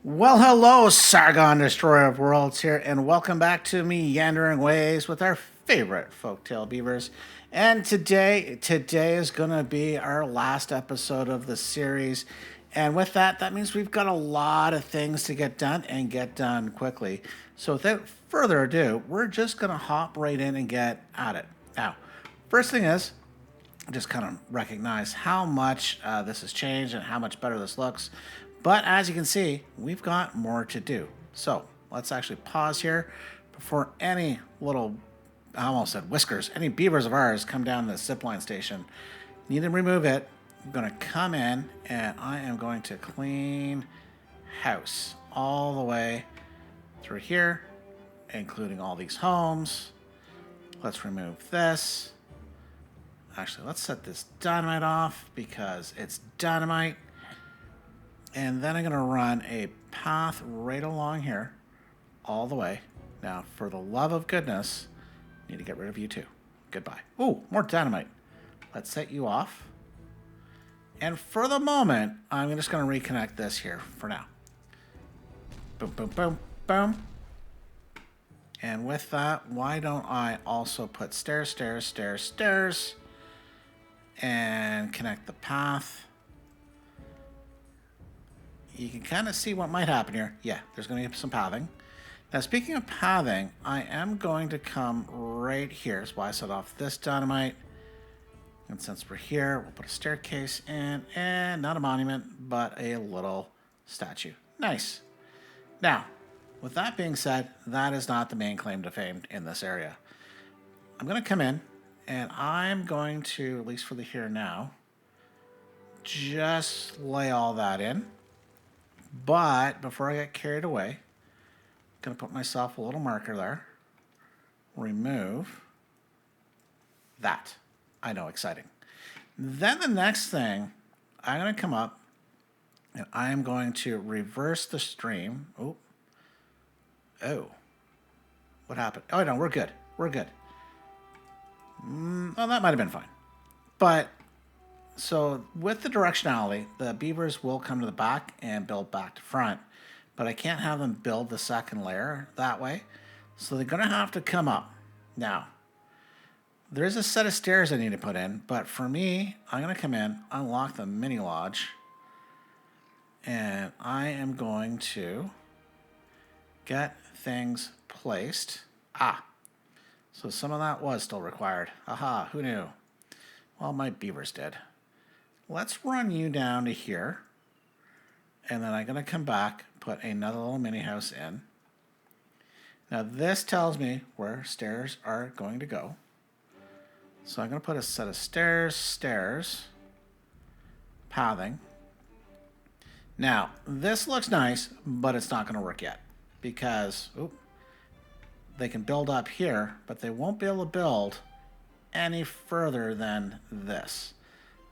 Well, hello, Sargon, Destroyer of Worlds here, and welcome back to Meandering Ways with our favorite Folktail Beavers. And today is going to be our last episode of the series. And with that, that means we've got a lot of things to get done and get done quickly. So without further ado, we're just going to hop right in and get at it. Now, first thing is, just kind of recognize how much this has changed and how much better this looks. But as you can see, we've got more to do. So let's actually pause here before any little, I almost said whiskers, any beavers of ours come down to the zipline station. Need to remove it. I'm going to come in and I am going to clean house all the way through here, including all these homes. Let's remove this. Actually, let's set this dynamite off because it's dynamite. And then I'm going to run a path right along here all the way. Now, for the love of goodness, I need to get rid of you too. Goodbye. Ooh, more dynamite. Let's set you off. And for the moment, I'm just going to reconnect this here for now. Boom, boom, boom, boom. And with that, why don't I also put stairs, stairs, stairs, stairs, and connect the path. You can kind of see what might happen here. Yeah, there's going to be some pathing. Now, speaking of pathing, I am going to come right here. That's why I set off this dynamite. And since we're here, we'll put a staircase in, and not a monument, but a little statue. Nice. Now, with that being said, that is not the main claim to fame in this area. I'm going to come in, and I'm going to, at least for the here now, just lay all that in. But before I get carried away, I'm going to put myself a little marker there. Remove that. I know, exciting. Then the next thing, I'm going to come up and I'm going to reverse the stream. Oh. What happened? Oh, no, we're good. We're good. Well, that might have been fine. But so with the directionality, the beavers will come to the back and build back to front. But I can't have them build the second layer that way. So they're going to have to come up. Now, there is a set of stairs I need to put in. But for me, I'm going to come in, unlock the mini lodge. And I am going to get things placed. So some of that was still required. Aha, who knew? Well, my beavers did. Let's run you down to here. And then I'm going to come back, put another little mini house in. Now this tells me where stairs are going to go. So I'm going to put a set of stairs, pathing. Now, this looks nice, but it's not going to work yet. Because, they can build up here, but they won't be able to build any further than this.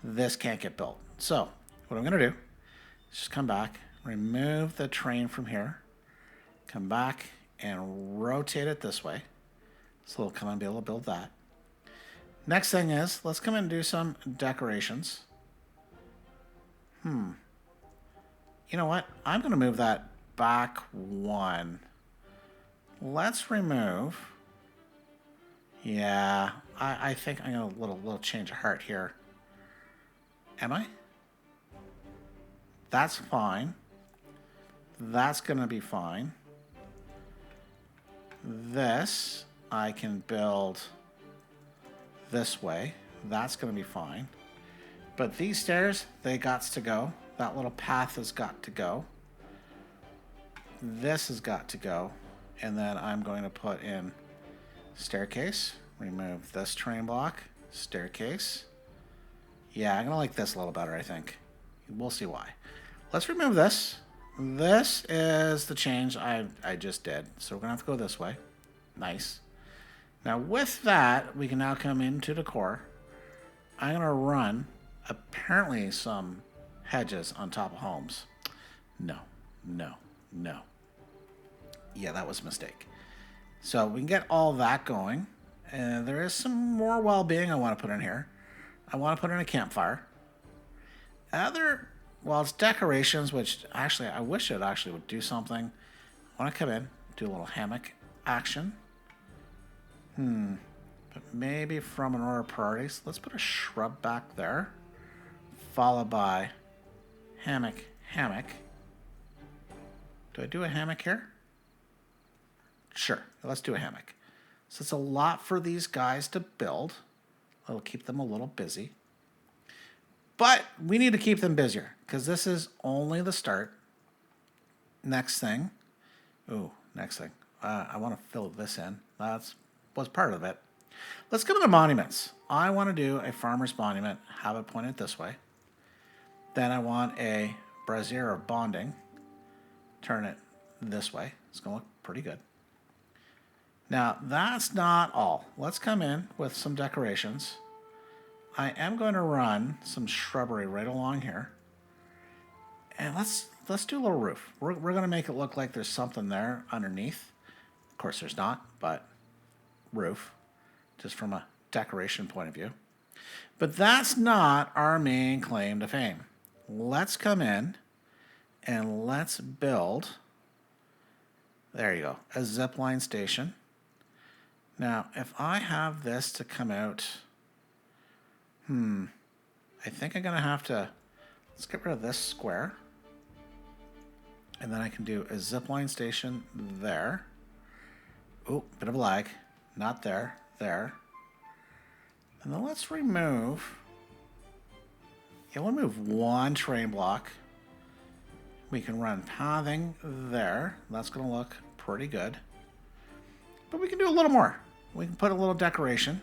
This can't get built. So, what I'm going to do is just come back, remove the train from here, come back and rotate it this way. So it'll come and be able to build that. Next thing is, let's come and do some decorations. You know what? I'm going to move that back one. Let's remove. Yeah, I think I'm going to little change of heart here. Am I? That's fine. That's going to be fine. This I can build this way. That's going to be fine. But these stairs, they gots to go. That little path has got to go. This has got to go. And then I'm going to put in staircase. Remove this train block. Staircase. Yeah, I'm going to like this a little better, I think. We'll see why. Let's remove this. This is the change I just did. So we're going to have to go this way. Nice. Now with that, we can now come into the core. I'm going to run apparently some hedges on top of homes. No. Yeah, that was a mistake. So we can get all that going. And there is some more well-being I want to put in here. I want to put in a campfire. Other well, it's decorations, which actually I wish it actually would do something. I want to come in, do a little hammock action. But maybe from an order of priorities, let's put a shrub back there, followed by hammock, hammock. Do I do a hammock here? Sure, let's do a hammock. So it's a lot for these guys to build. It'll keep them a little busy. But we need to keep them busier because this is only the start. Next thing. Ooh, next thing. I want to fill this in. That was part of it. Let's go to the monuments. I want to do a farmer's monument. Have it pointed this way. Then I want a brazier or bonding. Turn it this way. It's going to look pretty good. Now, that's not all. Let's come in with some decorations. I am going to run some shrubbery right along here. And let's do a little roof. We're going to make it look like there's something there underneath. Of course, there's not, but roof, just from a decoration point of view. But that's not our main claim to fame. Let's come in and let's build, there you go, a zipline station. Now, if I have this to come out, I think I'm going to have to, let's get rid of this square. And then I can do a zipline station there. Oh, bit of a lag. Not there, there. And then let's remove, we'll move one terrain block. We can run pathing there. That's going to look pretty good. But we can do a little more. We can put a little decoration.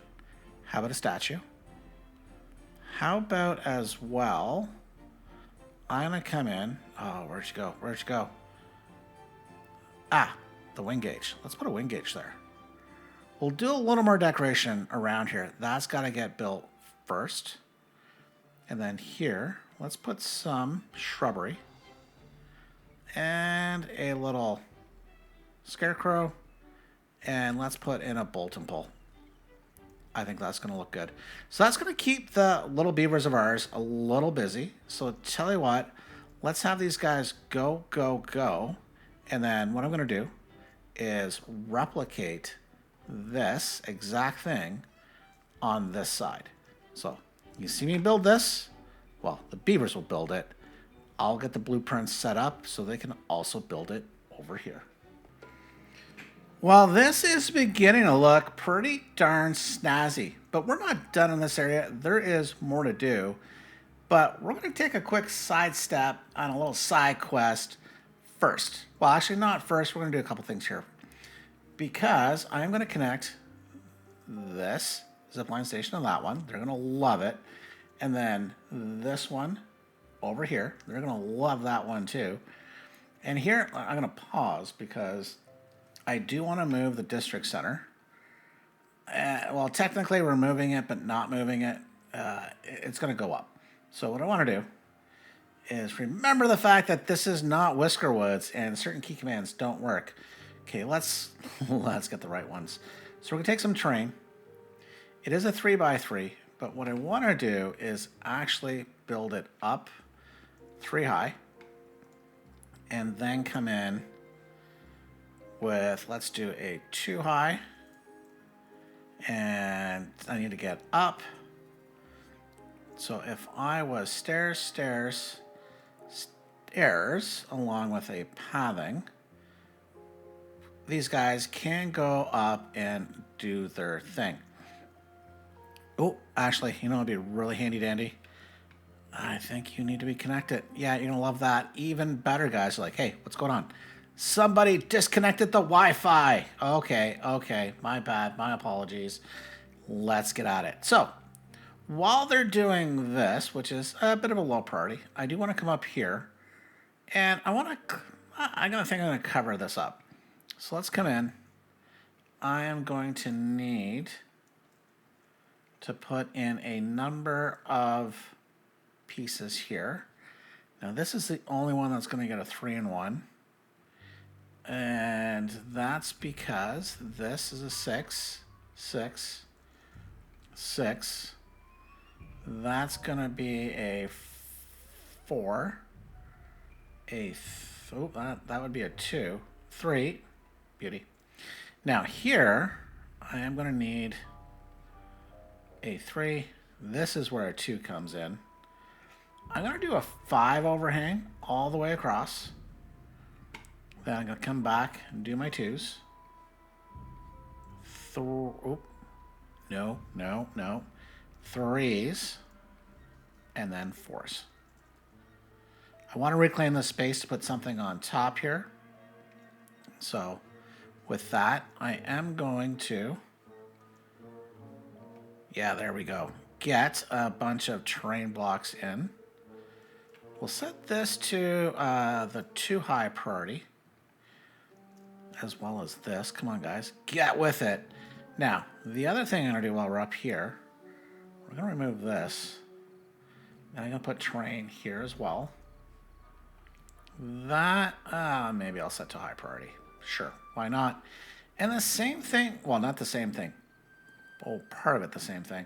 How about a statue? How about as well, I'm going to come in. Oh, where'd you go? Where'd you go? Ah, the wing gauge. Let's put a wing gauge there. We'll do a little more decoration around here. That's got to get built first. And then here, let's put some shrubbery. And a little scarecrow. And let's put in a bolt and pull. I think that's going to look good. So that's going to keep the little beavers of ours a little busy. So tell you what, let's have these guys go, go, go. And then what I'm going to do is replicate this exact thing on this side. So you see me build this? Well, the beavers will build it. I'll get the blueprints set up so they can also build it over here. Well, this is beginning to look pretty darn snazzy, but we're not done in this area. There is more to do, but we're going to take a quick sidestep on a little side quest first. Well, actually not first. We're going to do a couple things here because I'm going to connect this zipline station to that one. They're going to love it. And then this one over here, they're going to love that one too. And here, I'm going to pause because I do want to move the district center. Well, technically we're moving it, but not moving it. It's going to go up. So what I want to do is remember the fact that this is not Whisker Woods and certain key commands don't work. Okay, let's get the right ones. So we're going to take some terrain. It is a 3x3, but what I want to do is actually build it up 3 high and then come in with, let's do a 2 high, and I need to get up. So if I was stairs, stairs, stairs, along with a pathing, these guys can go up and do their thing. Oh, actually, you know, it'd be really handy dandy. I think you need to be connected. Yeah, you're gonna love that. Even better, guys are like, hey, what's going on? Somebody disconnected the Wi-Fi. Okay, my bad, my apologies. Let's get at it. So, while they're doing this, which is a bit of a low priority, I do want to come up here, and I'm gonna cover this up. So let's come in. I am going to need to put in a number of pieces here. Now this is the only one that's going to get a 3-in-1. And that's because this is a 6, 6, 6. That's going to be a 4. Oh, that would be a 2. 3. Beauty. Now here, I am going to need a 3. This is where a 2 comes in. I'm going to do a 5 overhang all the way across. Then I'm going to come back and do my 2s. Oh, no. 3s. And then 4s. I want to reclaim the space to put something on top here. So with that, I am going to, yeah, there we go. Get a bunch of terrain blocks in. We'll set this to the 2 high priority, as well as this. Come on, guys. Get with it. Now, the other thing I'm going to do while we're up here, we're going to remove this. And I'm going to put terrain here as well. That, maybe I'll set to high priority. Sure, why not? And the same thing, well, not the same thing. Oh, part of it the same thing.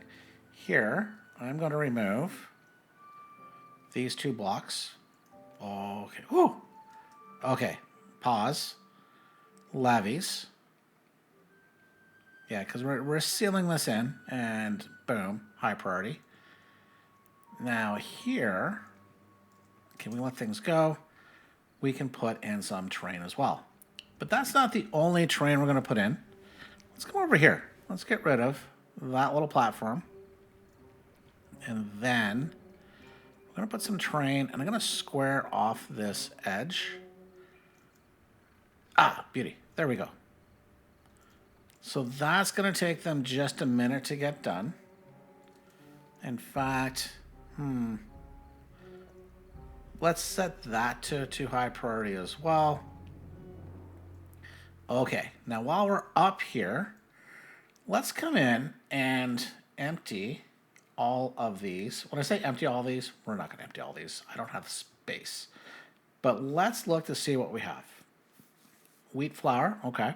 Here, I'm going to remove these 2 blocks. Okay, whew. Okay, pause. Levies. Yeah, because we're sealing this in, and boom, high priority. Now here, can we let things go? We can put in some terrain as well. But that's not the only terrain we're going to put in. Let's come over here. Let's get rid of that little platform. And then we're going to put some terrain, and I'm going to square off this edge. Ah, beauty. There we go. So that's going to take them just a minute to get done. In fact, let's set that to high priority as well. Okay, now while we're up here, let's come in and empty all of these. When I say empty all these, we're not going to empty all these. I don't have space. But let's look to see what we have. Wheat flour, okay.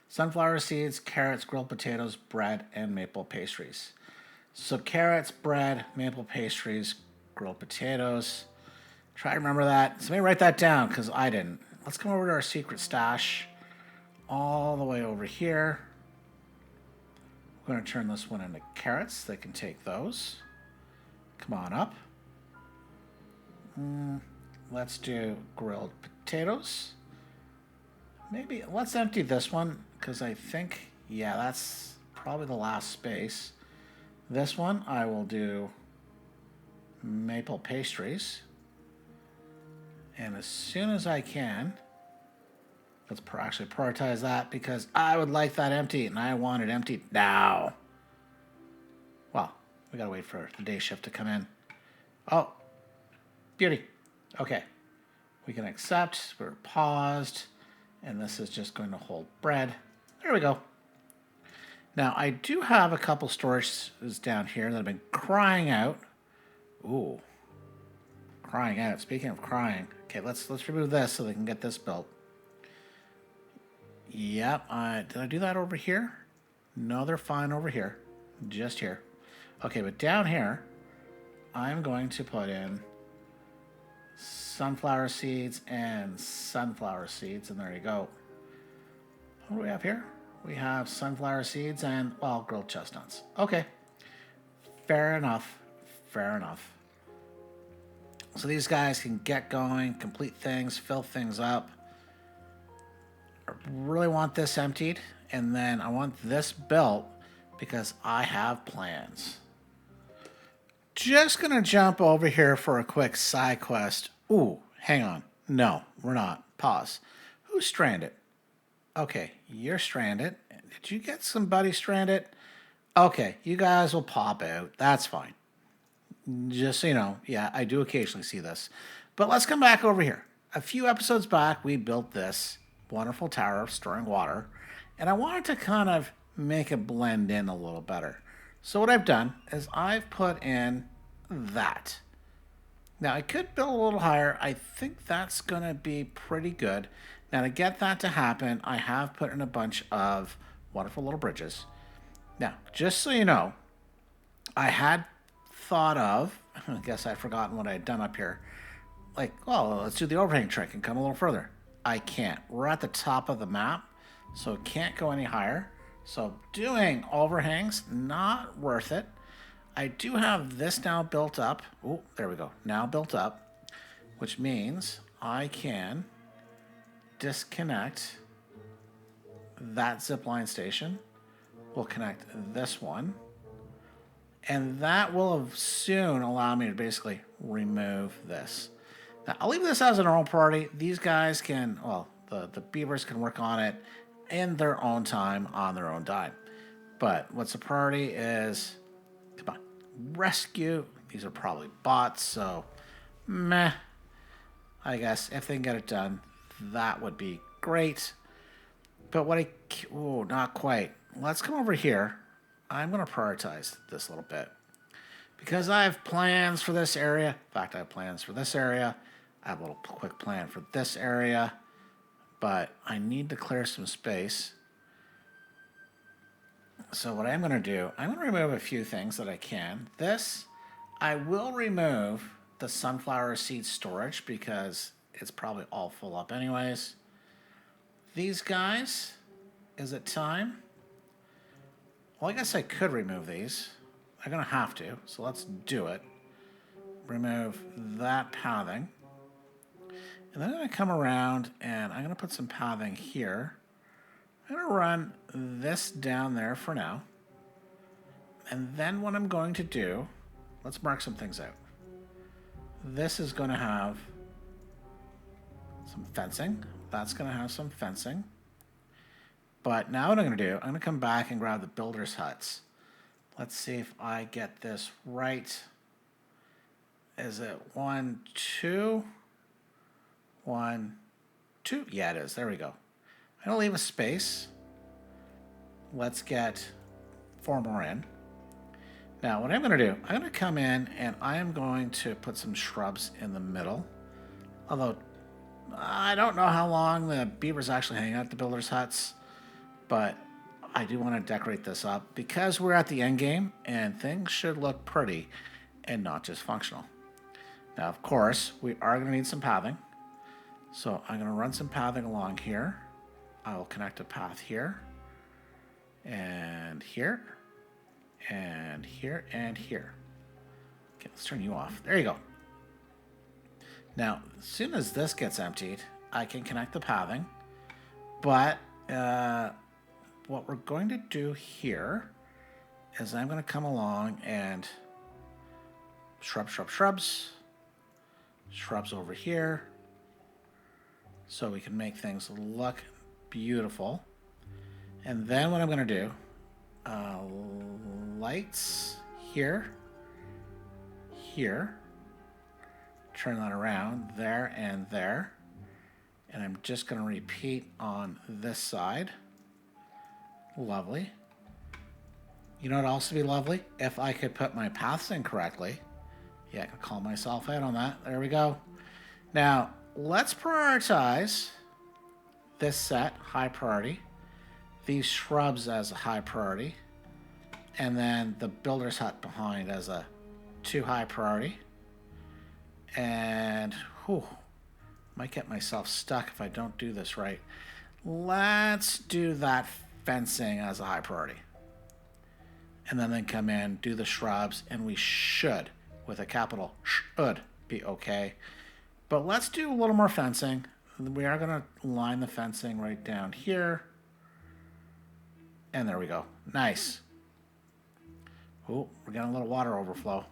Sunflower seeds, carrots, grilled potatoes, bread, and maple pastries. So carrots, bread, maple pastries, grilled potatoes. Try to remember that. Somebody write that down because I didn't. Let's come over to our secret stash. All the way over here. We're going to turn this one into carrots. They can take those. Come on up. Let's do grilled potatoes. Maybe let's empty this one because I think, yeah, that's probably the last space. This one I will do maple pastries. And as soon as I can, let's actually prioritize that because I would like that empty and I want it empty now. Well, we gotta wait for the day shift to come in. Oh, beauty. Okay, we can accept, we're paused, and this is just going to hold bread. There we go. Now, I do have a couple storages down here that have been crying out. Ooh, crying out. Speaking of crying, okay, let's remove this so they can get this built. Yep, did I do that over here? No, they're fine over here. Just here. Okay, but down here, I'm going to put in sunflower seeds and sunflower seeds, and there you go. What do we have here? We have sunflower seeds and, well, grilled chestnuts. Okay, fair enough, fair enough. So these guys can get going, complete things, fill things up. I really want this emptied, and then I want this built because I have plans. Just gonna jump over here for a quick side quest. Ooh, hang on. No, we're not. Pause. Who's stranded? Okay, you're stranded. Did you get somebody stranded? Okay, you guys will pop out. That's fine. Just so you know, yeah, I do occasionally see this. But let's come back over here. A few episodes back, we built this wonderful tower of storing water, and I wanted to kind of make it blend in a little better. So what I've done is I've put in that. Now, I could build a little higher. I think that's going to be pretty good. Now, to get that to happen, I have put in a bunch of wonderful little bridges. Now, just so you know, I had thought of, I guess I'd forgotten what I had done up here, like, oh, let's do the overhang trick and come a little further. I can't. We're at the top of the map, so it can't go any higher. So doing overhangs, not worth it. I do have this now built up. Oh, there we go. Now built up, which means I can disconnect that zipline station. We'll connect this one. And that will soon allow me to basically remove this. Now, I'll leave this as a normal priority. These guys can, well, the beavers can work on it in their own time, on their own dime. But what's the priority is, come on, rescue. These are probably bots, so meh. I guess if they can get it done, that would be great. But oh, not quite. Let's come over here. I'm going to prioritize this a little bit because I have plans for this area. In fact, I have plans for this area. I have a little quick plan for this area, but I need to clear some space. So what I'm going to do, I'm going to remove a few things that I can. This, I will remove the sunflower seed storage because it's probably all full up anyways. These guys, is it time? Well, I guess I could remove these. I'm going to have to, so let's do it. Remove that pathing. And then I'm going to come around and I'm going to put some pathing here. I'm going to run this down there for now. And then what I'm going to do, let's mark some things out. This is going to have some fencing. That's going to have some fencing. But now what I'm going to do, I'm going to come back and grab the builder's huts. Let's see if I get this right. Is it 1, 2? 1, 2? Yeah, it is. There we go. I'm going to leave a space. Let's get 4 more in. Now, what I'm going to do, I'm going to come in and I am going to put some shrubs in the middle. Although, I don't know how long the beavers actually hang out at the builder's huts. But I do want to decorate this up because we're at the end game and things should look pretty and not just functional. Now, of course, we are going to need some pathing. So I'm going to run some pathing along here. I will connect a path here and here and here and here. Okay, let's turn you off. There you go. Now, as soon as this gets emptied, I can connect the pathing. But what we're going to do here is I'm going to come along and shrubs over here so we can make things look beautiful. And then what I'm going to do, lights here, turn that around there and there. And I'm just going to repeat on this side. Lovely. You know what would also be lovely? If I could put my paths in correctly. Yeah, I can call myself out on that. There we go. Now, let's prioritize this set, high priority. These shrubs as a high priority. And then the builder's hut behind as a 2 high priority. And, whew, might get myself stuck if I don't do this right. Let's do that fencing as a high priority. And then come in, do the shrubs, and we should, with a capital should, be okay. But let's do a little more fencing. We are going to line the fencing right down here. And there we go. Nice. Oh, we're getting a little water overflow.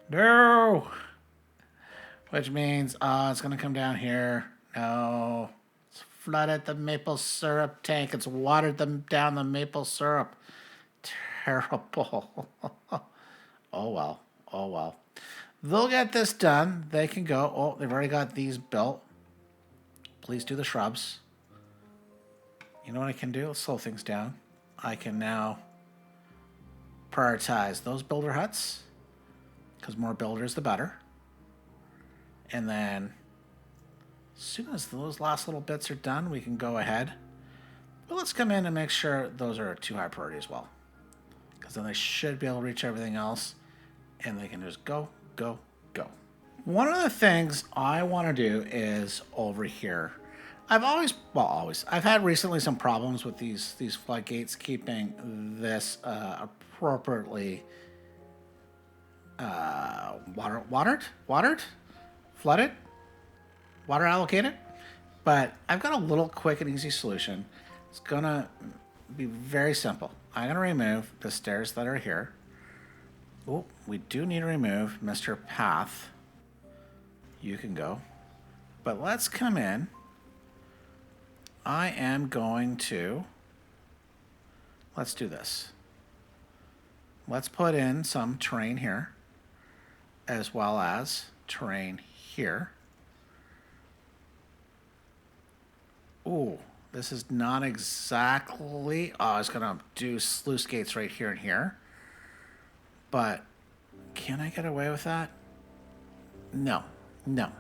No! Which means, it's going to come down here. No. It's flooded the maple syrup tank. It's watered them down the maple syrup. Terrible. Oh, well. Oh, well. They'll get this done. They can go. Oh, they've already got these built. Please do the shrubs. You know what I can do? Let's slow things down. I can now prioritize those builder huts, because more builders, the better. And then as soon as those last little bits are done, we can go ahead. But let's come in and make sure those are 2 high priority as well, because then they should be able to reach everything else, and they can just go, go, go. One of the things I want to do is over here. I've had recently some problems with these floodgates keeping this appropriately watered, flooded, water allocated. But I've got a little quick and easy solution. It's gonna be very simple. I'm gonna remove the stairs that are here. Oh, we do need to remove Mr. Path. You can go. But let's come in. I am going to... Let's do this. Let's put in some terrain here, as well as terrain here. Ooh, this is not exactly... Oh, I was going to do sluice gates right here and here. But can I get away with that? No. No.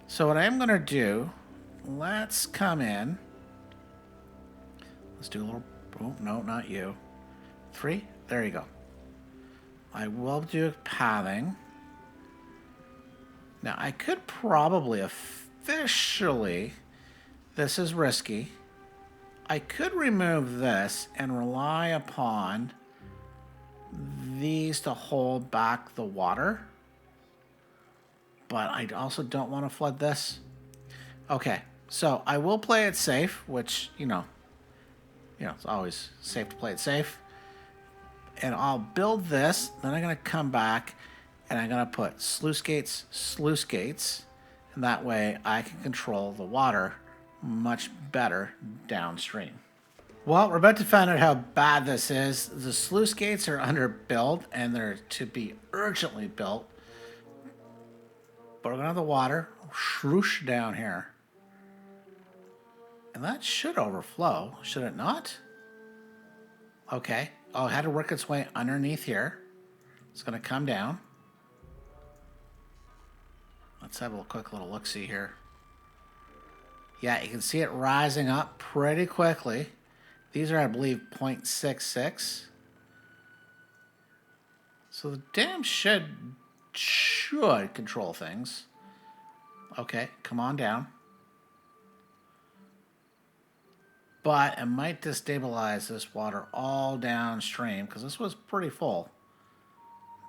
So what I am going to do, let's come in. Let's do a little... Oh, no, not you. 3. There you go. I will do pathing. Now, I could probably officially... This is risky. I could remove this and rely upon these to hold back the water. But I also don't want to flood this. Okay, so I will play it safe, which, you know, it's always safe to play it safe. And I'll build this, then I'm going to come back and I'm going to put sluice gates, and that way I can control the water much better downstream. Well, we're about to find out how bad this is. The sluice gates are underbuilt and they're to be urgently built. But we're going to have the water swoosh down here. And that should overflow, should it not? Okay. Oh, it had to work its way underneath here. It's going to come down. Let's have a quick little look-see here. Yeah, you can see it rising up pretty quickly. These are, I believe, 0.66. So the dam should control things. Okay, come on down. But it might destabilize this water all downstream because this was pretty full.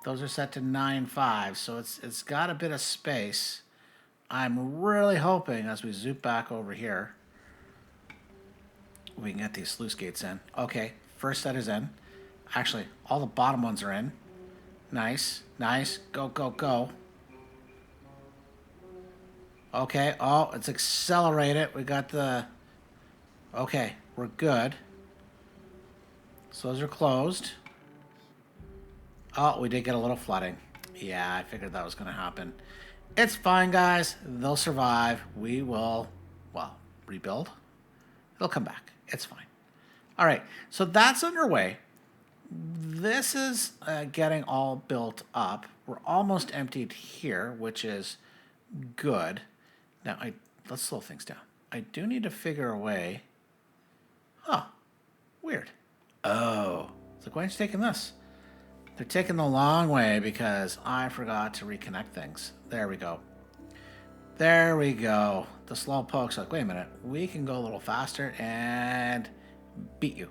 Those are set to 9.5, so it's got a bit of space. I'm really hoping as we zoom back over here, we can get these sluice gates in. Okay, first set is in. Actually, all the bottom ones are in. Nice, nice. Go, go, go. Okay, oh, it's accelerated. We got the... Okay, we're good. So those are closed. Oh, we did get a little flooding. Yeah, I figured that was going to happen. It's fine, guys. They'll survive. We will, well, rebuild. They'll come back. It's fine. All right, so that's underway. This is getting all built up. We're almost emptied here, which is good. Now, let's slow things down. I do need to figure a way... Huh. Weird. Oh. So why aren't you taking this? They're taking the long way because I forgot to reconnect things. There we go. There we go. The slow poke's like, wait a minute. We can go a little faster and beat you.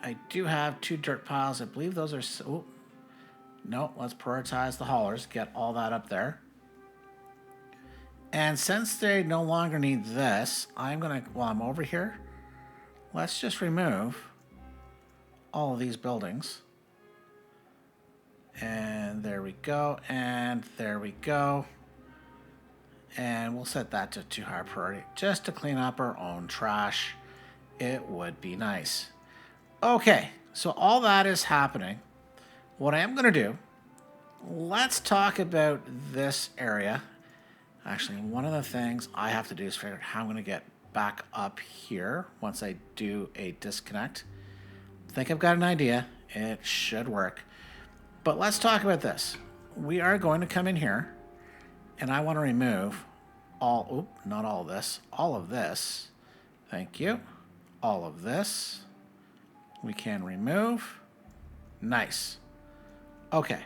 I do have 2 dirt piles. I believe those are... Oh. No, let's prioritize the haulers. Get all that up there. And since they no longer need this, I'm going to, while I'm over here, let's just remove all of these buildings. And there we go. And there we go. And we'll set that to 2 high priority just to clean up our own trash. It would be nice. Okay, so all that is happening. What I am going to do, let's talk about this area. Actually, one of the things I have to do is figure out how I'm going to get back up here once I do a disconnect. I think I've got an idea. It should work. But let's talk about this. We are going to come in here, and I want to remove not all of this. All of this. Thank you. All of this. We can remove. Nice. Okay.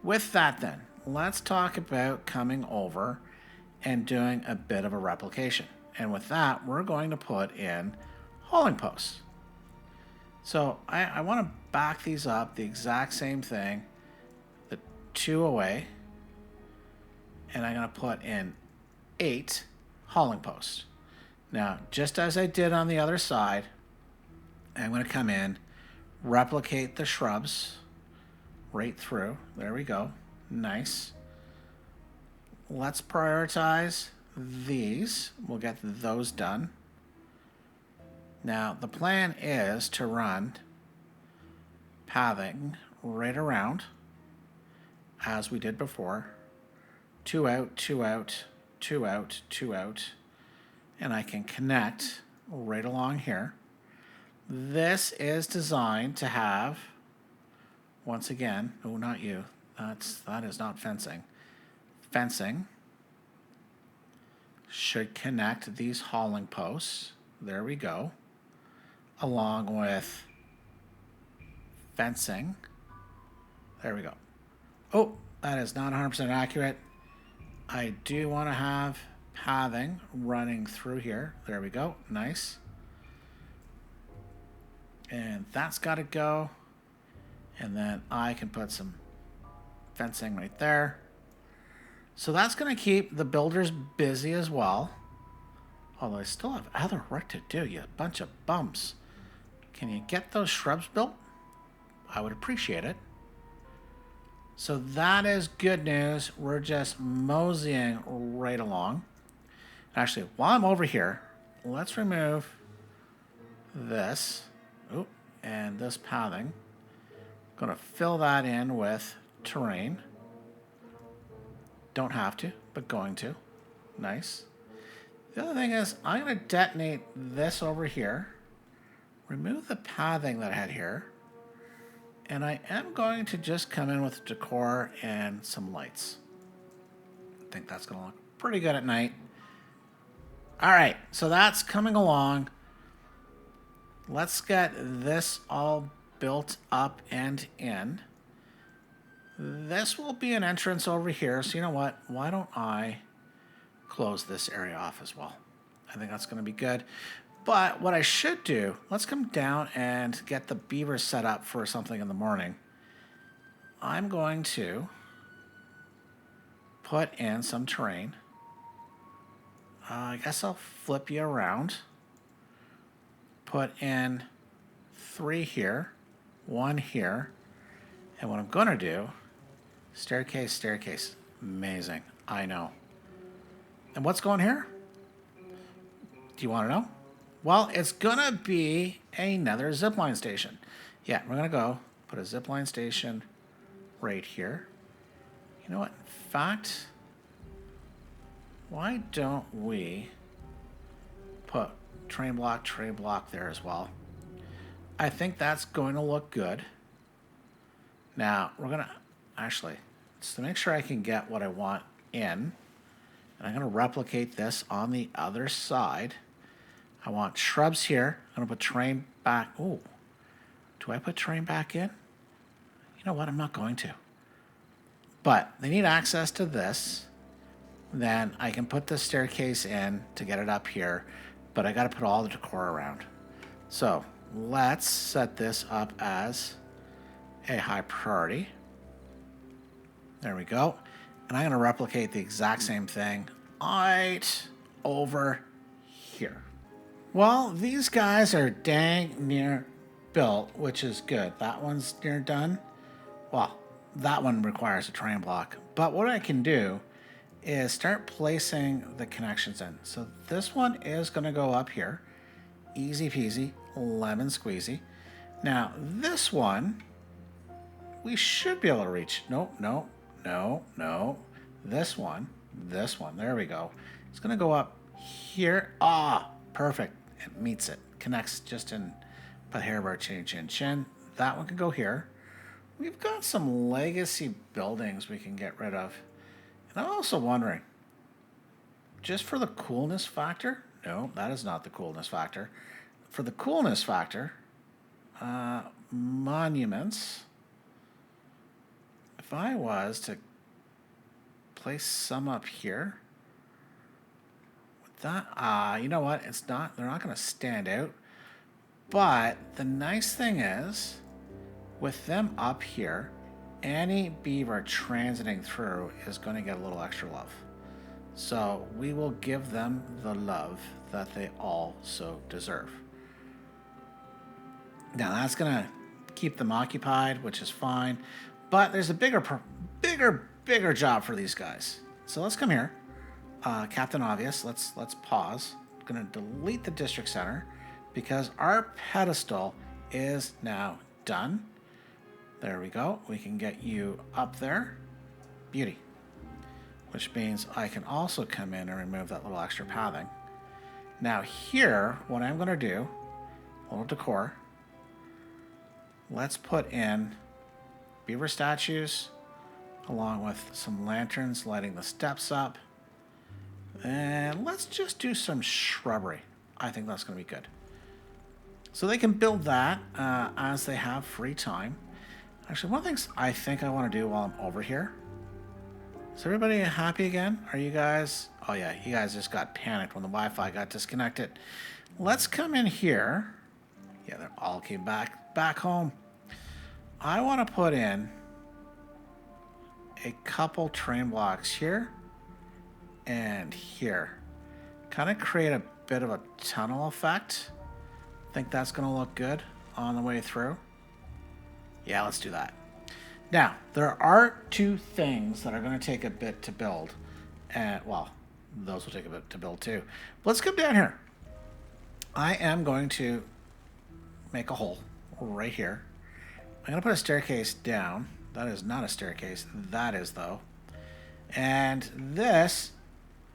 With that then, let's talk about coming over and doing a bit of a replication. And with that, we're going to put in hauling posts. So I want to back these up the exact same thing, the 2 away, and I'm going to put in 8 hauling posts. Now, just as I did on the other side, I'm going to come in, replicate the shrubs right through. There we go. Nice. Let's prioritize these. We'll get those done. Now, the plan is to run pathing right around as we did before. 2 out, 2 out, 2 out, 2 out. And I can connect right along here. This is designed to have, once again, oh, not you. That is not fencing. Fencing should connect these hauling posts. There we go. Along with fencing. There we go. Oh, that is not 100% accurate. I do want to have pathing running through here. There we go. Nice. And that's got to go. And then I can put some fencing right there. So that's going to keep the builders busy as well. Although I still have other work to do, you bunch of bums. Can you get those shrubs built? I would appreciate it. So that is good news. We're just moseying right along. Actually, while I'm over here, let's remove this. Ooh, and this pathing. I'm going to fill that in with terrain. Don't have to, but going to. Nice. The other thing is, I'm going to detonate this over here. Remove the pathing that I had here. And I am going to just come in with decor and some lights. I think that's going to look pretty good at night. All right, so that's coming along. Let's get this all built up and in. This will be an entrance over here. So you know what? Why don't I close this area off as well? I think that's going to be good. But what I should do, let's come down and get the beavers set up for something in the morning. I'm going to put in some terrain. I guess I'll flip you around. Put in 3 here, 1 here. And what I'm going to do, staircase, staircase. Amazing. I know. And what's going here? Do you want to know? Well, it's going to be another zipline station. Yeah, we're going to go put a zipline station right here. You know what? In fact, why don't we put train block there as well? I think that's going to look good. Now, we're going to actually, just to make sure I can get what I want in, and I'm going to replicate this on the other side. I want shrubs here. I'm going to put terrain back. Oh, do I put terrain back in? You know what? I'm not going to. But they need access to this. Then I can put the staircase in to get it up here. But I got to put all the decor around. So let's set this up as a high priority. There we go. And I'm going to replicate the exact same thing right over here. Well, these guys are dang near built, which is good. That one's near done. Well, that one requires a terrain block. But what I can do is start placing the connections in. So this one is going to go up here. Easy peasy, lemon squeezy. Now, this one, we should be able to reach. Nope, no, no, no. This one, there we go. It's going to go up here. Ah, perfect. It meets it. Connects just in the hairbar chin, chin, chin. That one can go here. We've got some legacy buildings we can get rid of. And I'm also wondering, just for the coolness factor? No, that is not the coolness factor. For the coolness factor, monuments. if I was to place some up here, with that, you know what? It's not. They're not going to stand out. But the nice thing is, with them up here, any beaver transiting through is going to get a little extra love. So we will give them the love that they also deserve. Now that's going to keep them occupied, which is fine. But there's a bigger job for these guys. So let's come here. Captain Obvious, let's pause. I'm going to delete the district center because our pedestal is now done. There we go. We can get you up there. Beauty. Which means I can also come in and remove that little extra pathing. Now here, what I'm going to do, a little decor. Let's put in beaver statues along with some lanterns lighting the steps up. And let's just do some shrubbery. I think that's going to be good. So they can build that as they have free time. Actually, one of the things I think I want to do while I'm over here. Is everybody happy again? Are you guys? Oh yeah, you guys just got panicked when the Wi-Fi got disconnected. Let's come in here. Yeah, they all came back home. I want to put in a couple train blocks here and here. Kind of create a bit of a tunnel effect. Think that's going to look good on the way through. Yeah, let's do that. Now, there are two things that are going to take a bit to build. Well, those will take a bit to build too. Let's come down here. I am going to make a hole right here. I'm going to put a staircase down. That is not a staircase. That is, though. And this,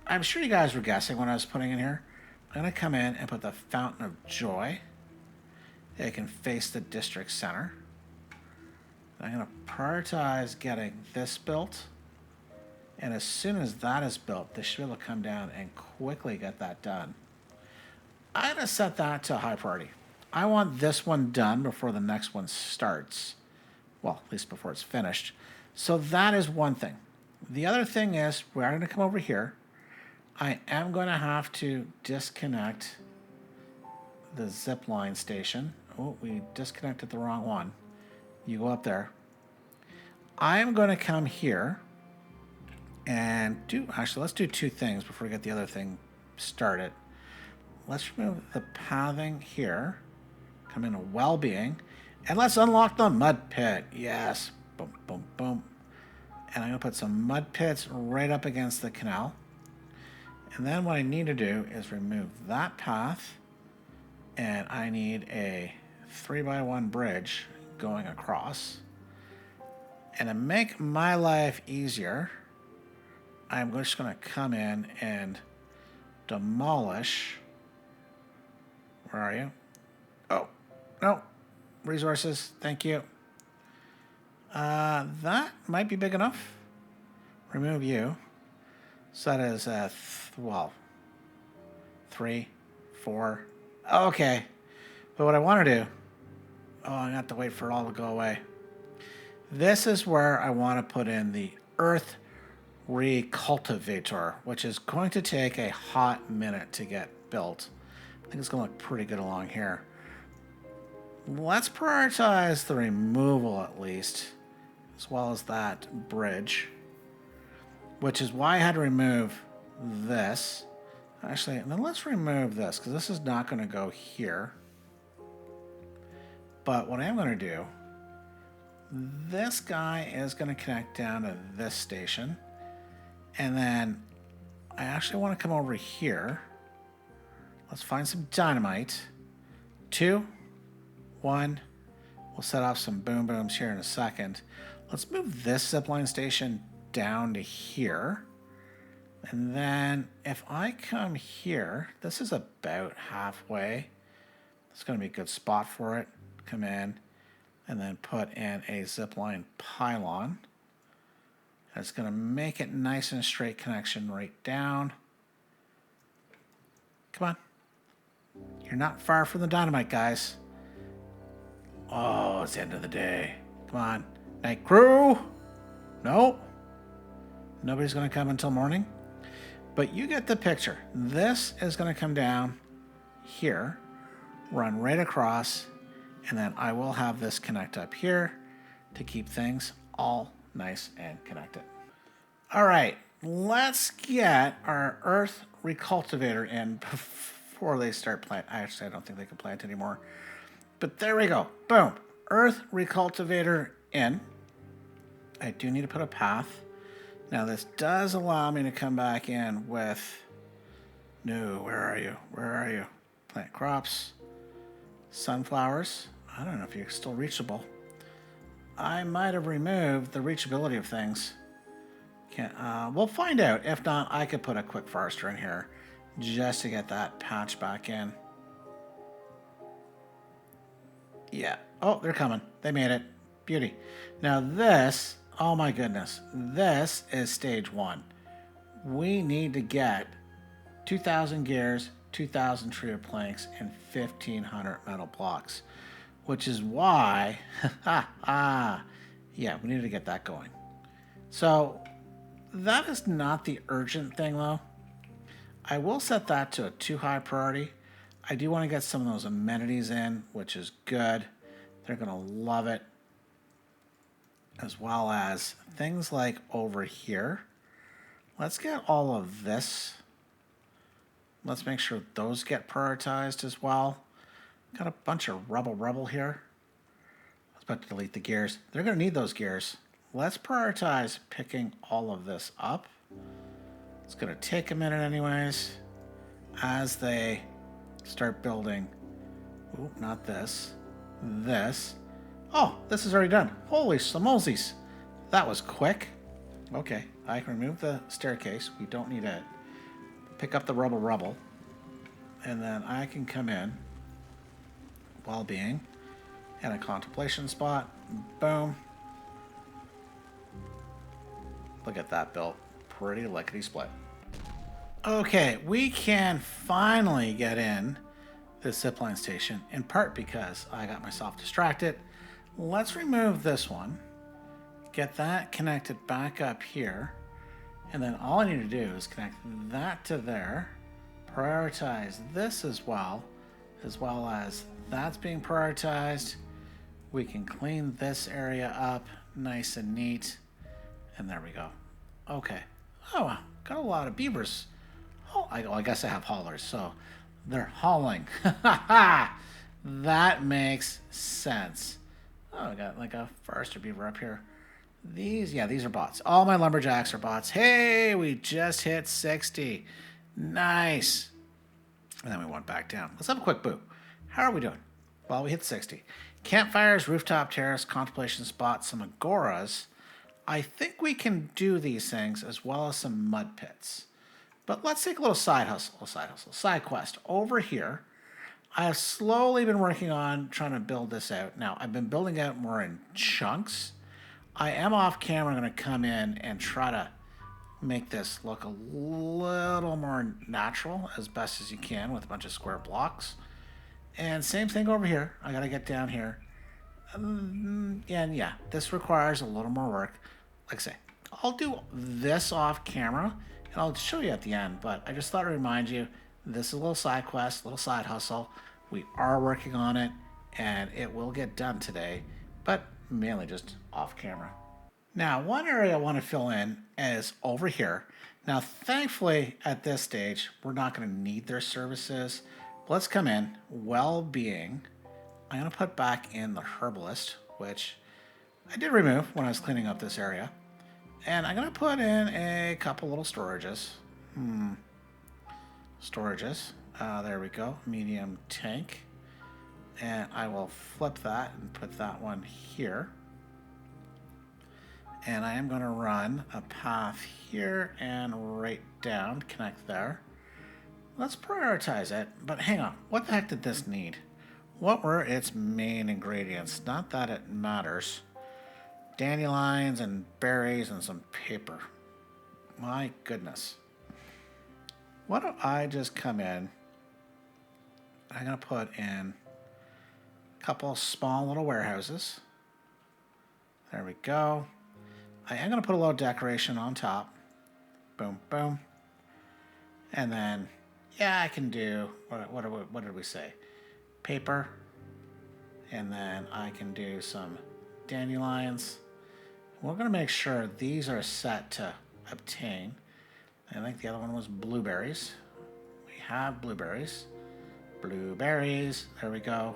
I'm sure you guys were guessing when I was putting in here. I'm going to come in and put the Fountain of Joy. It can face the district center. I'm going to prioritize getting this built. And as soon as that is built, they should be able to come down and quickly get that done. I'm going to set that to high priority. I want this one done before the next one starts. Well, at least before it's finished. So that is one thing. The other thing is, we're going to come over here. I am going to have to disconnect the Zipline station. Oh, we disconnected the wrong one. You go up there. I am going to come here and actually, let's do two things before we get the other thing started. Let's remove the pathing here. Come into well-being. And let's unlock the mud pit. Yes. Boom, boom, boom. And I'm going to put some mud pits right up against the canal. And then what I need to do is remove that path. And I need a 3x1 bridge going across. And to make my life easier, I'm just going to come in and demolish. Where are you? Oh, no. Resources. Thank you. That might be big enough. Remove you. So that is, 3, 4. Okay. But what I want to do, I have to wait for it all to go away. This is where I want to put in the Earth Recultivator, which is going to take a hot minute to get built. I think it's going to look pretty good along here. Let's prioritize the removal at least, as well as that bridge, which is why I had to remove this. Actually, then let's remove this, because this is not going to go here. But what I am going to do, this guy is going to connect down to this station. And then I actually want to come over here. Let's find some dynamite. 2, 1. We'll set off some boom booms here in a second. Let's move this zipline station down to here. And then if I come here, this is about halfway. It's going to be a good spot for it. Come in and then put in a zipline pylon. That's going to make it nice and straight connection right down. Come on. You're not far from the dynamite, guys. Oh, it's the end of the day. Come on. Night crew. No, nobody's going to come until morning. But you get the picture. This is going to come down here, run right across, and then I will have this connect up here to keep things all nice and connected. All right, let's get our earth recultivator in before they start planting. Actually, I don't think they can plant anymore. But there we go. Boom. Earth recultivator in. I do need to put a path. Now, this does allow me to come back in with... No, where are you? Where are you? Plant crops. Sunflowers. I don't know if you're still reachable. I might have removed the reachability of things. We'll find out. If not, I could put a quick forester in here just to get that patch back in. Yeah. Oh, they're coming. They made it. Beauty. Now this, oh my goodness, this is stage 1. We need to get 2,000 gears, 2,000 trio planks, and 1,500 metal blocks, which is why, yeah, we need to get that going. So that is not the urgent thing though. I will set that to a too high priority. I do want to get some of those amenities in, which is good. They're going to love it. As well as things like over here. Let's get all of this. Let's make sure those get prioritized as well. Got a bunch of rubble here. I was about to delete the gears. They're going to need those gears. Let's prioritize picking all of this up. It's going to take a minute anyways as they start building. Ooh, not this. This. Oh, this is already done. Holy smosies. That was quick. Okay, I can remove the staircase. We don't need to pick up the rubble. And then I can come in, well-being, and a contemplation spot. Boom. Look at that built. Pretty lickety-split. Okay, we can finally get in the zipline station, in part because I got myself distracted. Let's remove this one, get that connected back up here, and then all I need to do is connect that to there, prioritize this as well as that's being prioritized. We can clean this area up nice and neat, and there we go. Okay. Oh, got a lot of beavers. Oh, I guess I have haulers, so they're hauling. That makes sense. Oh, I got like a forester beaver up here. These are bots. All my lumberjacks are bots. Hey, we just hit 60. Nice. And then we went back down. Let's have a quick boo. How are we doing? Well, we hit 60. Campfires, rooftop terrace, contemplation spot, some agoras. I think we can do these things as well as some mud pits. But let's take a little side quest. Over here, I have slowly been working on trying to build this out. Now, I've been building out more in chunks. I am off camera going to come in and try to make this look a little more natural as best as you can with a bunch of square blocks. And same thing over here. I got to get down here. And yeah, this requires a little more work. Like I say, I'll do this off camera and I'll show you at the end, but I just thought I'd remind you, this is a little side quest, a little side hustle. We are working on it and it will get done today, but mainly just off camera. Now, one area I want to fill in is over here. Now, thankfully at this stage, we're not going to need their services. Let's come in, well-being. I'm going to put back in the Herbalist, which I did remove when I was cleaning up this area. And I'm going to put in a couple little storages. There we go. Medium tank. And I will flip that and put that one here. And I am going to run a path here and right down, connect there. Let's prioritize it, but hang on. What the heck did this need? What were its main ingredients? Not that it matters. Dandelions and berries and some paper. My goodness. Why don't I just come in? I'm going to put in a couple small little warehouses. There we go. I am going to put a little decoration on top. Boom, boom. And then, yeah, I can do, what did we say? Paper. And then I can do some dandelions. We're going to make sure these are set to obtain. I think the other one was blueberries. We have blueberries. Blueberries. There we go.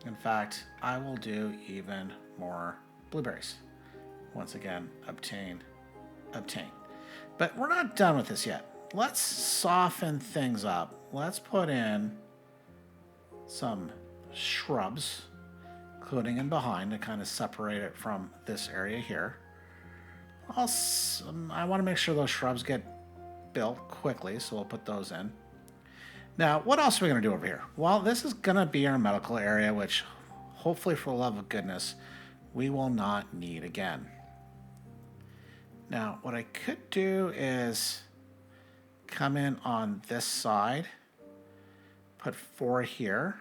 In fact, I will do even more blueberries. Once again, obtain. But we're not done with this yet. Let's soften things up. Let's put in some shrubs, including in behind, to kind of separate it from this area here. I want to make sure those shrubs get built quickly, so we'll put those in. Now, what else are we going to do over here? Well, this is going to be our medical area, which hopefully, for the love of goodness, we will not need again. Now, what I could do is come in on this side, put 4 here.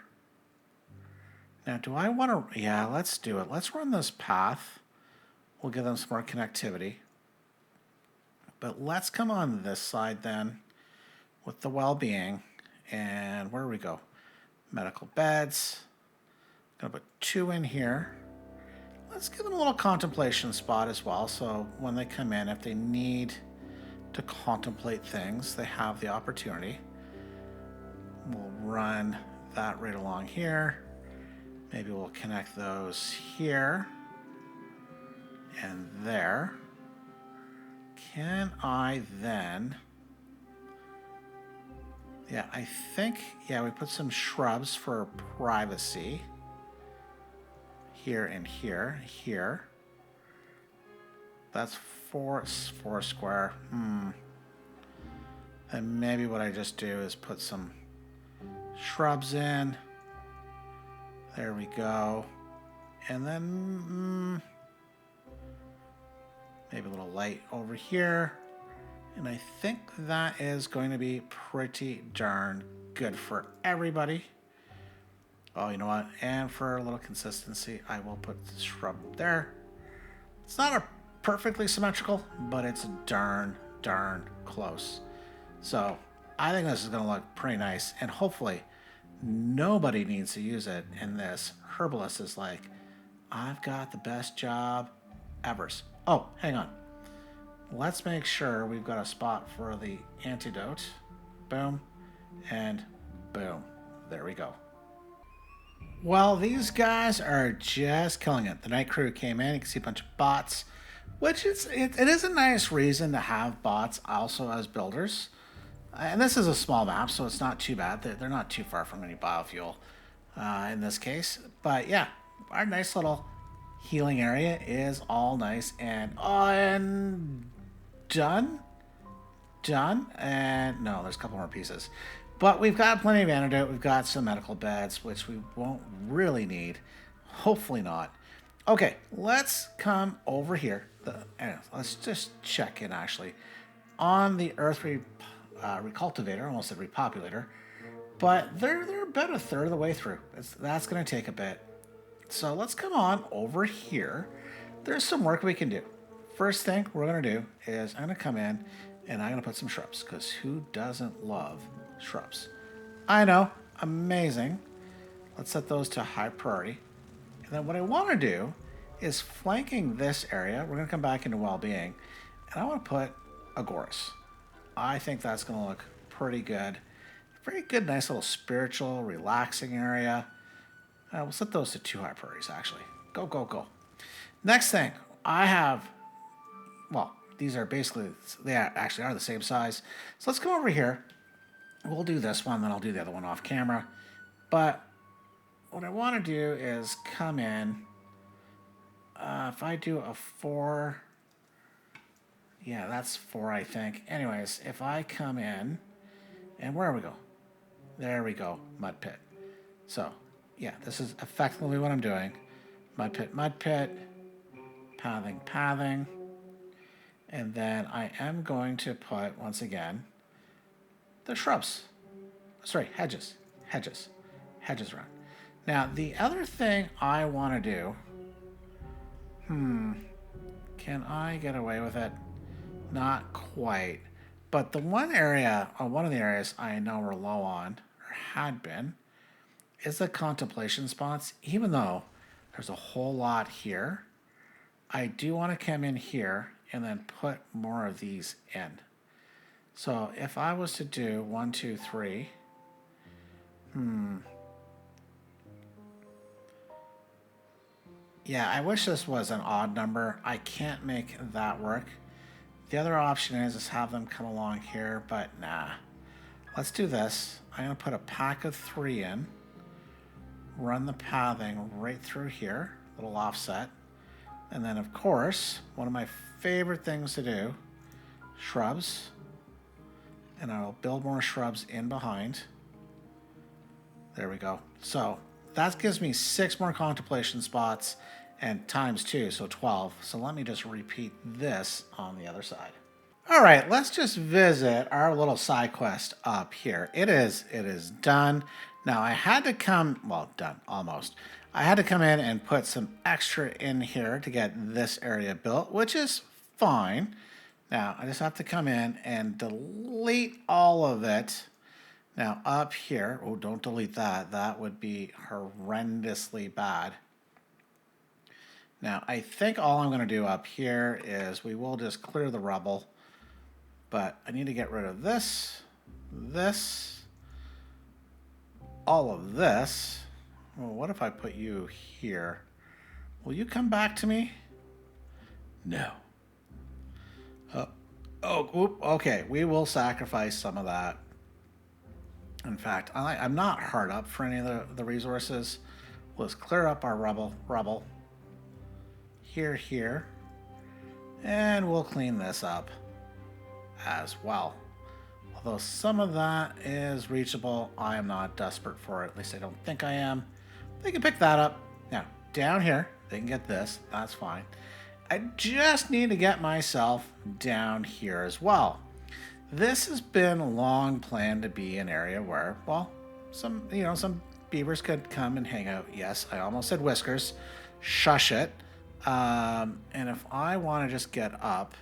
Now, do I want to... Yeah, let's do it. Let's run this path. We'll give them some more connectivity. But let's come on this side then with the well-being. And where do we go? Medical beds. I'm going to put 2 in here. Let's give them a little contemplation spot as well. So when they come in, if they need to contemplate things, they have the opportunity. We'll run that right along here. Maybe we'll connect those here and there. Can I then... Yeah, I think, yeah, we put some shrubs for privacy. Here and here, here. That's 4 square. And maybe what I just do is put some shrubs in. There we go. And then maybe a little light over here. And I think that is going to be pretty darn good for everybody. Oh, you know what? And for a little consistency, I will put the shrub there. It's not a perfectly symmetrical, but it's darn close. So I think this is going to look pretty nice. And hopefully nobody needs to use it in this. Herbalist is like, I've got the best job ever. Oh, hang on. Let's make sure we've got a spot for the antidote. Boom. And boom. There we go. Well, these guys are just killing it. The night crew came in. You can see a bunch of bots, which it is a nice reason to have bots also as builders. And this is a small map, so it's not too bad. They're not too far from any biofuel in this case. But yeah, our nice little healing area is all nice and done. And no, there's a couple more pieces. But we've got plenty of antidote. We've got some medical beds, which we won't really need. Hopefully not. Okay, let's come over here. Let's just check in, actually, on the Earth Recultivator. Almost said Repopulator. But they're about a third of the way through. That's going to take a bit. So let's come on over here. There's some work we can do. First thing we're going to do is I'm going to come in and I'm going to put some shrubs, because who doesn't love shrubs? I know, amazing. Let's set those to high priority. And then what I want to do is flanking this area, we're going to come back into well-being, and I want to put Agorist. I think that's going to look pretty good. Very good, nice little spiritual, relaxing area. We'll set those to 2 high priorities, actually. Go, go, go. Next thing, I have, well, these are basically, they actually are the same size. So let's come over here. We'll do this one, then I'll do the other one off camera. But what I want to do is come in. If I do a 4, yeah, that's 4, I think. Anyways, if I come in, and where we go? There we go, mud pit. So, yeah, this is effectively what I'm doing. Mud pit, pathing. And then I am going to put, once again, the shrubs. Sorry, hedges around. Now, the other thing I want to do, Can I get away with it? Not quite. But the one area, or one of the areas I know we're low on, or had been, is the contemplation spots. Even though there's a whole lot here, I do want to come in here and then put more of these in. So if I was to do 1, 2, 3, yeah, I wish this was an odd number. I can't make that work. The other option is have them come along here, but nah. Let's do this. I'm going to put a pack of 3 in, run the pathing right through here, little offset. And then, of course, one of my favorite things to do, shrubs. And I'll build more shrubs in behind. There we go. So that gives me 6 more contemplation spots and times 2, so 12. So let me just repeat this on the other side. All right, let's just visit our little side quest up here. It is done. Now I had to come, well, done, almost. I had to come in and put some extra in here to get this area built, which is fine. Now I just have to come in and delete all of it. Now up here, oh, don't delete that. That would be horrendously bad. Now I think all I'm going to do up here is we will just clear the rubble. But I need to get rid of this, all of this. Well, what if I put you here? Will you come back to me? No. Okay. We will sacrifice some of that. In fact, I'm not hard up for any of the resources. Let's clear up our rubble. Here. And we'll clean this up as well. Although some of that is reachable, I am not desperate for it. At least I don't think I am. They can pick that up. Now, down here, they can get this. That's fine. I just need to get myself down here as well. This has been long planned to be an area where, well, some beavers could come and hang out. Yes, I almost said whiskers. Shush it. And if I want to just get up,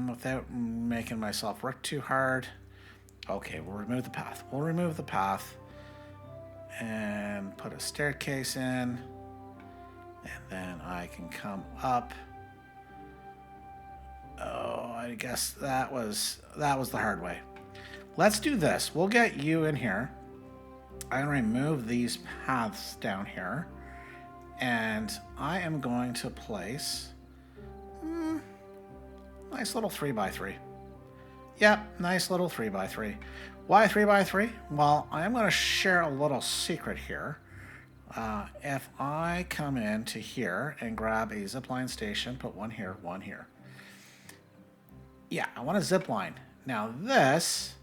without making myself work too hard. Okay, we'll remove the path. We'll remove the path and put a staircase in, and then I can come up. Oh, I guess that was the hard way. Let's do this. We'll get you in here. I'm going to remove these paths down here, and I am going to place nice little 3x3. Yep, nice little 3x3. Why 3x3? Well, I am going to share a little secret here. If I come into here and grab a zipline station, put one here, one here. Yeah, I want a zipline. Now this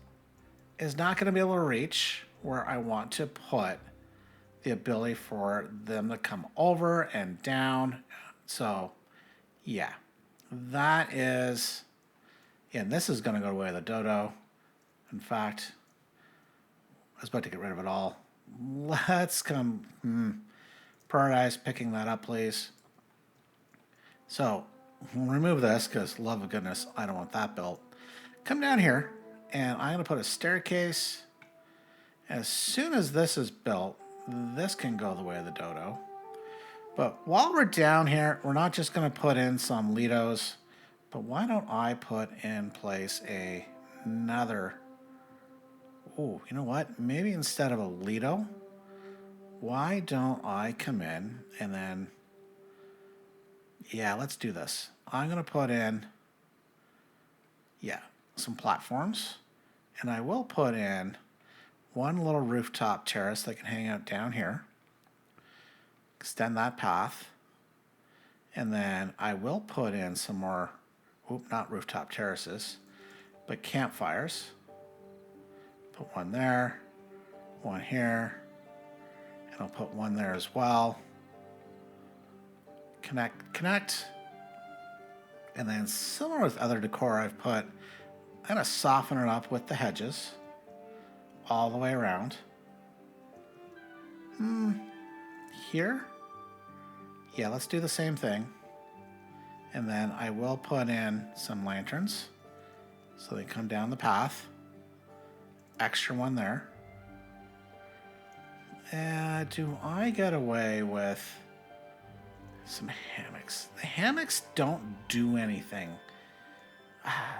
is not going to be able to reach where I want to put the ability for them to come over and down. So, yeah. That is, and this is going to go away the dodo. In fact, I was about to get rid of it all. Let's come prioritize picking that up, please. So we'll remove this because, love of goodness, I don't want that built. Come down here, and I'm going to put a staircase. As soon as this is built, this can go the way of the dodo. But while we're down here, we're not just going to put in some Lidos, but why don't I put in place another, oh, you know what? Maybe instead of a Lido, why don't I come in and then, yeah, let's do this. I'm going to put in, yeah, some platforms, and I will put in one little rooftop terrace that can hang out down here. Extend that path, and then I will put in some more, not rooftop terraces, but campfires. Put one there, one here, and I'll put one there as well. Connect, and then similar with other decor I've put, I'm going to soften it up with the hedges all the way around. Here? Yeah, let's do the same thing. And then I will put in some lanterns so they come down the path. Extra one there. Do I get away with some hammocks? The hammocks don't do anything.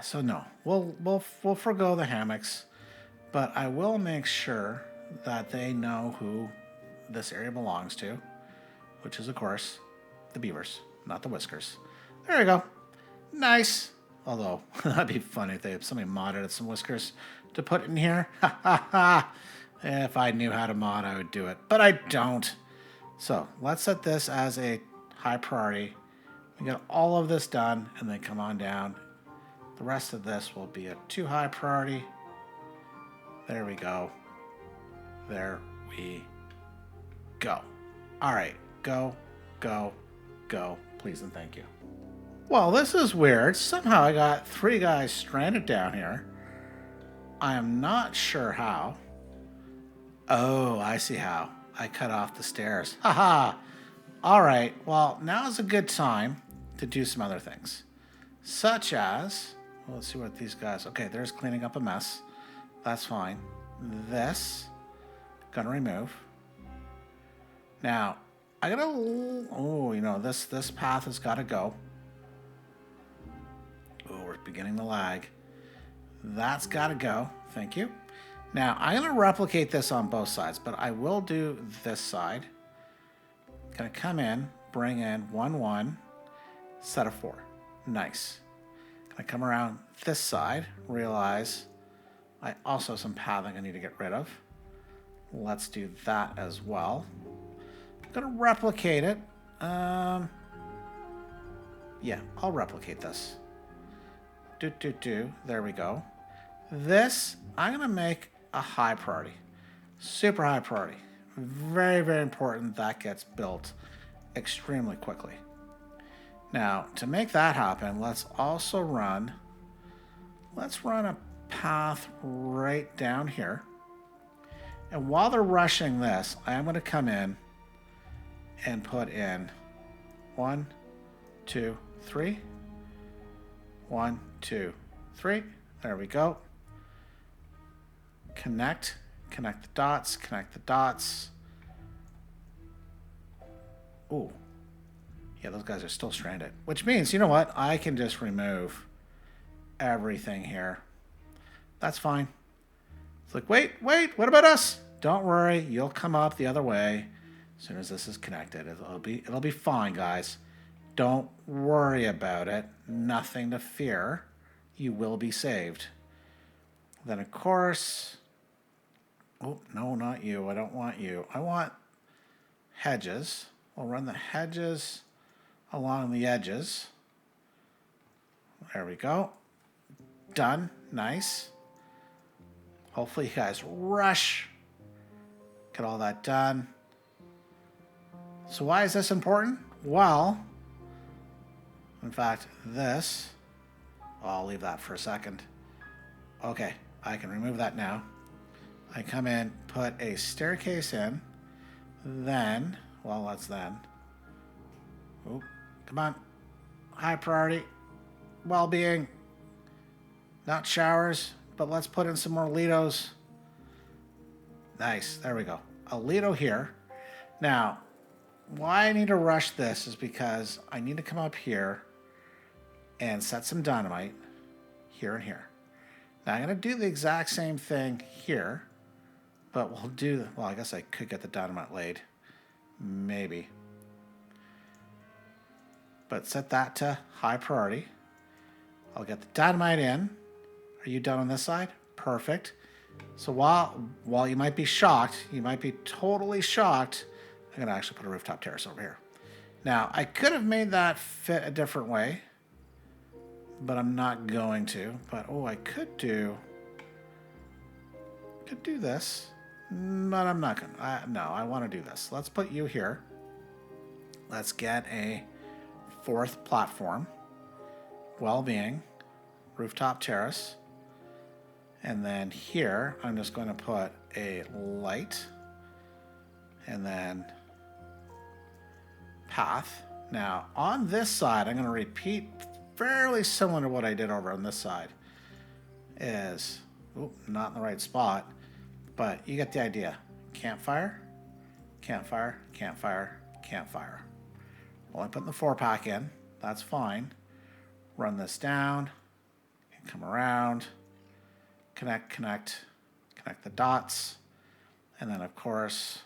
So no, we'll forgo the hammocks, but I will make sure that they know who this area belongs to, which is of course the beavers, not the whiskers. There you go. Nice. Although that'd be funny if somebody modded some whiskers to put in here. Ha ha ha. If I knew how to mod, I would do it, but I don't. So let's set this as a high priority. We get all of this done, and then come on down. The rest of this will be a 2 high priority. There we go. There we go. All right, go, go, go. Please and thank you. Well, this is weird. Somehow I got 3 guys stranded down here. I am not sure how. Oh, I see how. I cut off the stairs. Haha. All right. Well, now is a good time to do some other things. Such as, well, let's see what these guys, okay, there's cleaning up a mess. That's fine. This, gonna remove. Now, I gotta, oh, you know, this path has gotta go. Oh, we're beginning to lag. That's gotta go. Thank you. Now, I'm going to replicate this on both sides, but I will do this side. Going to come in, bring in 1, 1, set of 4. Nice. Going to come around this side, realize I also have some pathing I need to get rid of. Let's do that as well. I'm going to replicate it. Yeah, I'll replicate this. There we go. This, I'm going to make a high priority. Super high priority. Very, very important that gets built extremely quickly. Now, to make that happen, let's also run a path right down here. And while they're rushing this, I am going to come in and put in 1, 2, 3. 1, 2, 3. There we go. Connect the dots, connect the dots. Ooh. Yeah, those guys are still stranded. Which means, you know what? I can just remove everything here. That's fine. It's like, wait, what about us? Don't worry, you'll come up the other way as soon as this is connected. It'll be fine, guys. Don't worry about it. Nothing to fear. You will be saved. Then, of course... Oh, no, not you. I don't want you. I want hedges. We'll run the hedges along the edges. There we go. Done. Nice. Hopefully you guys rush. Get all that done. So why is this important? Well, in fact, this... I'll leave that for a second. Okay, I can remove that now. I come in, put a staircase in, then, well, that's then. Oh, come on. High priority. Well-being. Not showers, but let's put in some more Lidos. Nice, there we go. A Lido here. Now, why I need to rush this is because I need to come up here and set some dynamite here and here. Now, I'm going to do the exact same thing here. But we'll do, well, I guess I could get the dynamite laid. Maybe. But set that to high priority. I'll get the dynamite in. Are you done on this side? Perfect. So while you might be shocked, you might be totally shocked, I'm going to actually put a rooftop terrace over here. Now, I could have made that fit a different way, but I'm not going to. But, oh, I could do this. But I'm not going to. No, I want to do this. Let's put you here. Let's get a 4th platform. Well-being. Rooftop terrace. And then here, I'm just going to put a light. And then path. Now, on this side, I'm going to repeat fairly similar to what I did over on this side. Is, not in the right spot, but you get the idea. Campfire, campfire, campfire, campfire. Only putting the 4-pack in. That's fine. Run this down. Come around. Connect, connect. Connect the dots. And then, of course,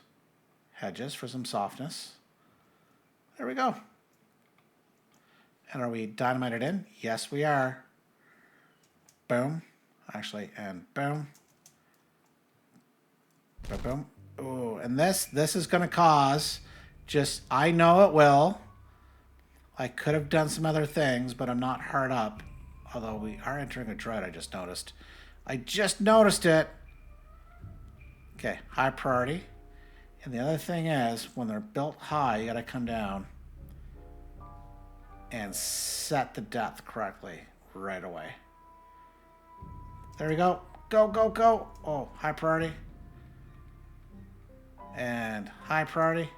hedges for some softness. There we go. And are we dynamited in? Yes, we are. Boom. Actually, and boom. Boom, boom. Ooh, and this is going to cause just, I know it will. I could have done some other things, but I'm not hard up. Although we are entering a drought, I just noticed. I just noticed it. Okay, high priority. And the other thing is, when they're built high, you got to come down and set the depth correctly right away. There we go. Go, go, go. Oh, high priority. And high priority.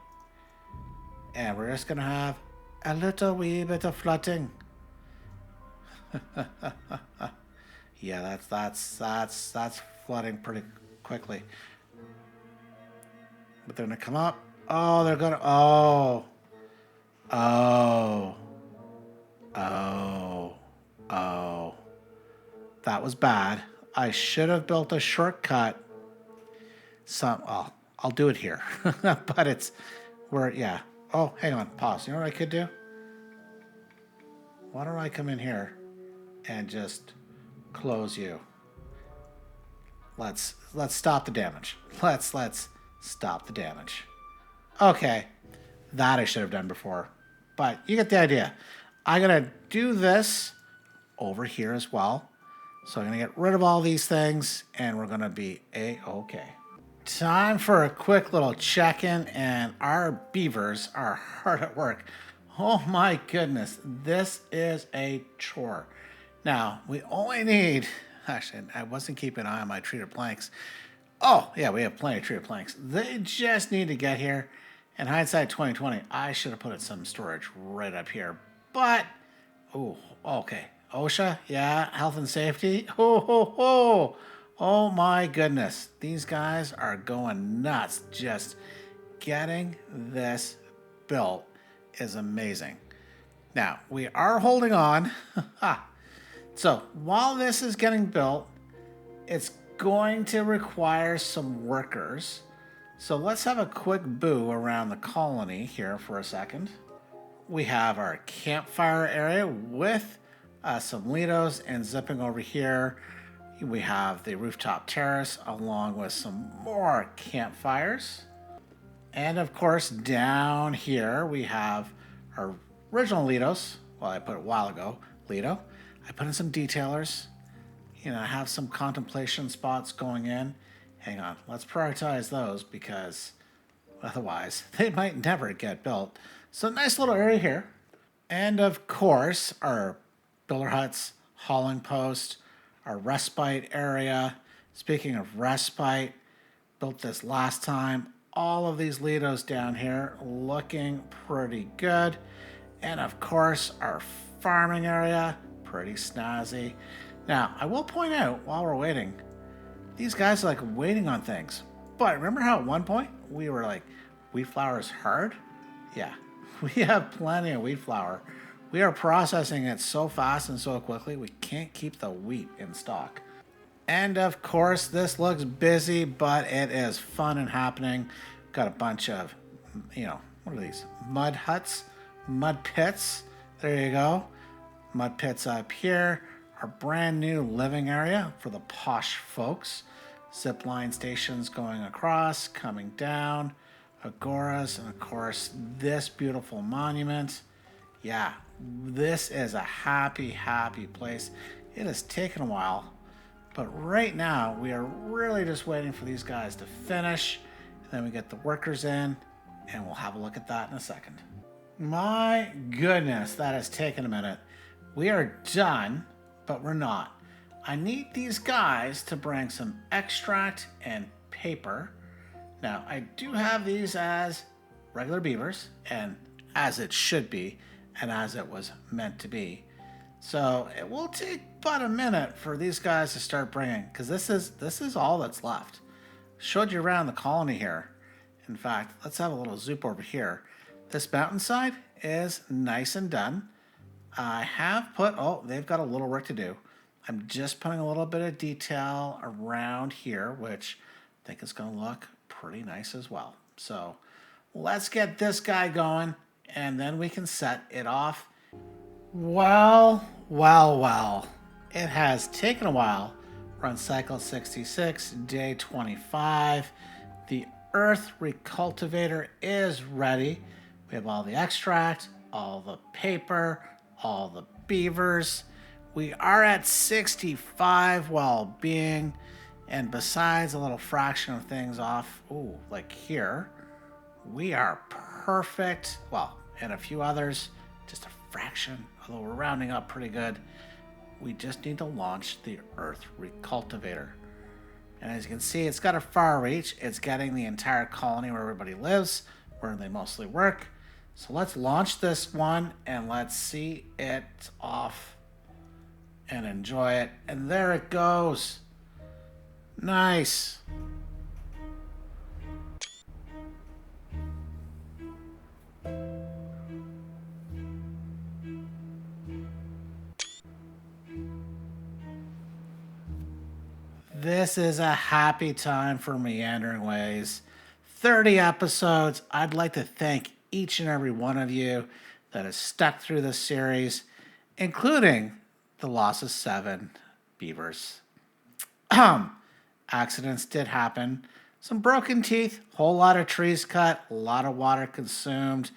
And we're just going to have a little wee bit of flooding. Yeah, that's flooding pretty quickly. But they're going to come up. Oh, they're going to... Oh. Oh. Oh. Oh. That was bad. I should have built a shortcut. Well, I'll do it here. But it's... yeah. Oh, hang on. Pause. You know what I could do? Why don't I come in here and just close you? Let's stop the damage. Let's stop the damage. Okay. That I should have done before. But you get the idea. I'm going to do this over here as well. So I'm going to get rid of all these things, and we're going to be A-okay. Time for a quick little check-in, and our beavers are hard at work. Oh my goodness, this is a chore. Now, we only need... Actually, I wasn't keeping an eye on my treated planks. Oh, yeah, we have plenty of treated planks. They just need to get here. In hindsight 2020, I should have put some storage right up here. But, oh, okay. OSHA, yeah, health and safety. Oh my goodness. These guys are going nuts. Just getting this built is amazing. Now, we are holding on. So, while this is getting built, it's going to require some workers. So let's have a quick boo around the colony here for a second. We have our campfire area with some Lidos, and zipping over here, we have the rooftop terrace along with some more campfires. And of course, down here we have our original Lidos. Well, I put it a while ago, Lido. I put in some detailers. You know, I have some contemplation spots going in. Hang on, let's prioritize those because otherwise they might never get built. So nice little area here. And of course, our builder huts, hauling post, our respite area. Speaking of respite, built this last time. All of these Lidos down here looking pretty good. And of course, our farming area, pretty snazzy. Now, I will point out while we're waiting, these guys are like waiting on things. But remember how at one point we were like, wheat flour is hard? Yeah, we have plenty of wheat flour. We are processing it so fast and so quickly, we can't keep the wheat in stock. And of course, this looks busy, but it is fun and happening. Got a bunch of, you know, what are these? Mud huts, mud pits. There you go. Mud pits up here. Our brand new living area for the posh folks. Zipline stations going across, coming down, agoras, and of course this beautiful monument. Yeah, this is a happy, happy place. It has taken a while, but right now we are really just waiting for these guys to finish, and then we get the workers in, and we'll have a look at that in a second. My goodness, that has taken a minute. We are done. But we're not. I need these guys to bring some extract and paper. Now, I do have these as regular beavers, and as it should be and as it was meant to be. So it will take about a minute for these guys to start bringing, because this is all that's left. Showed you around the colony here. In fact, let's have a little zoom over here. This mountainside is nice and done. I have put, oh, they've got a little work to do. I'm just putting a little bit of detail around here, which I think is going to look pretty nice as well. So let's get this guy going, and then we can set it off. Well. It has taken a while. We're on cycle 66, day 25. The Earth Recultivator is ready. We have all the extract, all the paper, all the beavers. We are at 65 well-being, and besides a little fraction of things off, ooh, like here, we are perfect. Well, and a few others, just a fraction, although we're rounding up pretty good. We just need to launch the Earth Recultivator. And as you can see, it's got a far reach. It's getting the entire colony where everybody lives, where they mostly work. So let's launch this one and let's see it off and enjoy it. And there it goes. Nice. This is a happy time for Meandering Ways. 30 episodes. I'd like to thank each and every one of you that has stuck through this series, including the loss of 7 beavers. Accidents did happen. Some broken teeth, whole lot of trees cut, a lot of water consumed.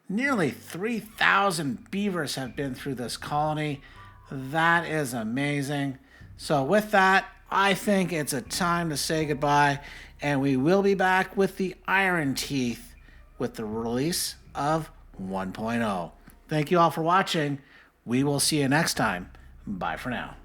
Nearly 3,000 beavers have been through this colony. That is amazing. So with that, I think it's a time to say goodbye, and we will be back with the Iron Teeth with the release of 1.0. Thank you all for watching. We will see you next time. Bye for now.